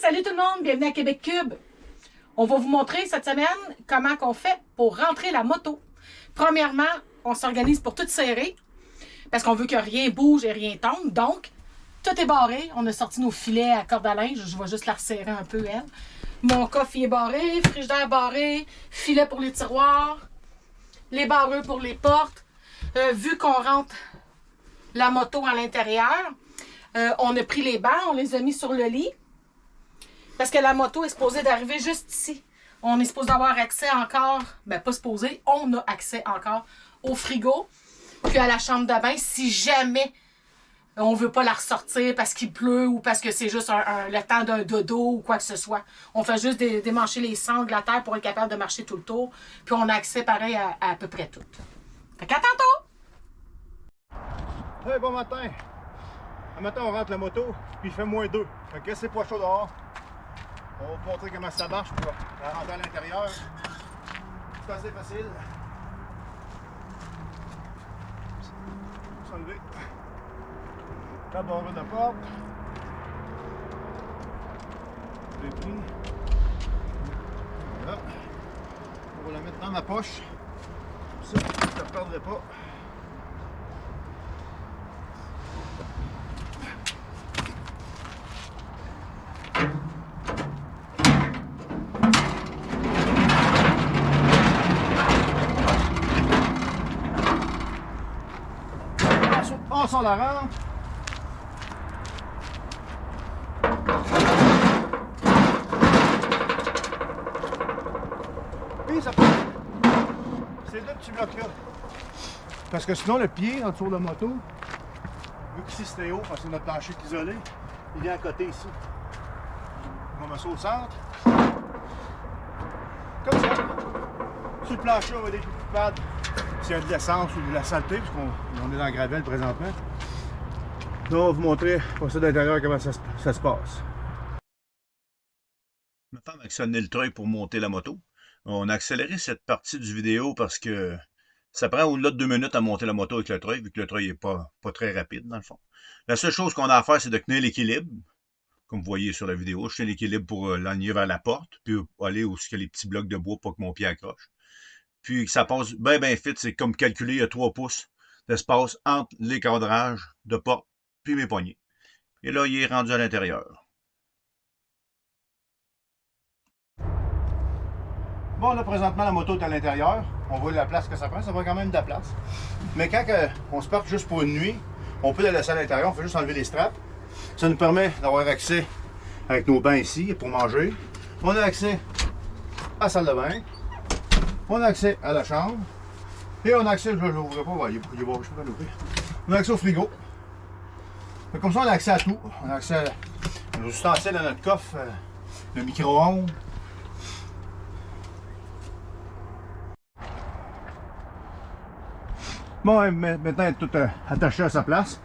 Salut tout le monde, bienvenue à Québec Cube. On va vous montrer cette semaine comment on fait pour rentrer la moto. Premièrement, on s'organise pour tout serrer parce qu'on veut que rien bouge et rien tombe. Donc, tout est barré. On a sorti nos filets à corde à linge. Je vais juste la resserrer un peu, elle. Mon coffre est barré, frigidaire barré, filet pour les tiroirs, les barreux pour les portes. Vu qu'on rentre la moto à l'intérieur, on a pris les bancs, on les a mis sur le lit. Parce que la moto est supposée d'arriver juste ici. On est supposé avoir accès encore, ben pas supposé, on a accès encore au frigo, puis à la chambre de bain si jamais on veut pas la ressortir parce qu'il pleut ou parce que c'est juste le temps d'un dodo ou quoi que ce soit. On fait juste démancher les sangles à terre pour être capable de marcher tout le tour, puis on a accès pareil à peu près tout. Fait qu'à tantôt! Hey, bon matin! Un matin, on rentre la moto, puis il fait -2. Fait que c'est pas chaud dehors. On va vous montrer comment ça marche pour la rentrer à l'intérieur. C'est assez facile. S'enlever la barre de porte. Je l'ai pris. Voilà. On va la mettre dans ma poche. Ça, je ne la perdrai pas. On la rentre. Puis ça prend ces deux petits blocs là. Parce que sinon le pied en dessous de la moto, vu qu'ici c'était haut, parce que notre plancher est isolé, il vient à côté ici. On va mettre ça au centre. Comme ça. Sur le plancher, on va des coups de pad. S'il y a de l'essence ou de la saleté, parce qu'on est dans la gravelle présentement. Donc, on va vous montrer pour ça d'intérieur comment ça se passe. Ma femme a actionné le treuil pour monter la moto. On a accéléré cette partie du vidéo parce que ça prend au-delà de 2 minutes à monter la moto avec le treuil, vu que le treuil n'est pas très rapide, dans le fond. La seule chose qu'on a à faire, c'est de tenir l'équilibre. Comme vous voyez sur la vidéo, je tiens l'équilibre pour l'aligner vers la porte, puis aller où il y a les petits blocs de bois pour que mon pied accroche. Puis ça passe bien vite, c'est comme calculer, il y a 3 pouces d'espace entre les cadrages de porte puis mes poignets. Et là, il est rendu à l'intérieur. Bon, là, présentement, la moto est à l'intérieur. On voit la place que ça prend. Ça prend quand même de la place. Mais quand on se part juste pour une nuit, on peut la laisser à l'intérieur. On fait juste enlever les straps. Ça nous permet d'avoir accès avec nos bains ici pour manger. On a accès à la salle de bain. On a accès à la chambre. Et on a accès, je ne l'ouvrirai pas, je peux pas l'ouvrir. On a accès au frigo. Comme ça, on a accès à tout. On a accès à nos ustensiles dans notre coffre, le micro-ondes. Bon, maintenant, elle est tout attaché à sa place.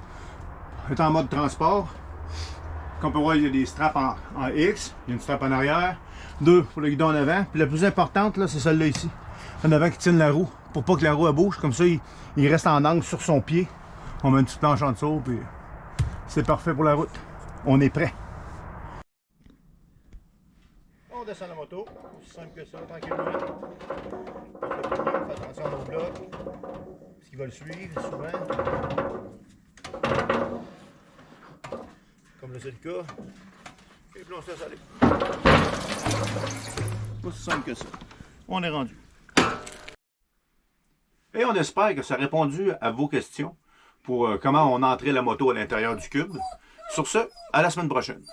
Elle est en mode transport. Comme on peut voir, il y a des straps en X. Il y a une strap en arrière. 2 pour le guidon en avant. Puis la plus importante, là, c'est celle-là ici. En avant qui tienne la roue. Pour pas que la roue elle bouge. Comme ça, il reste en angle sur son pied. On met une petite planche en dessous. Puis c'est parfait pour la route. On est prêt. On descend la moto. Aussi simple que ça, tranquillement. On fait attention à nos blocs. Parce qu'il va le suivre souvent. Comme là c'est le cas. Et puis on se laisse aller. Pas si simple que ça. On est rendu. Et on espère que ça a répondu à vos questions pour comment on entrait la moto à l'intérieur du cube. Sur ce, à la semaine prochaine.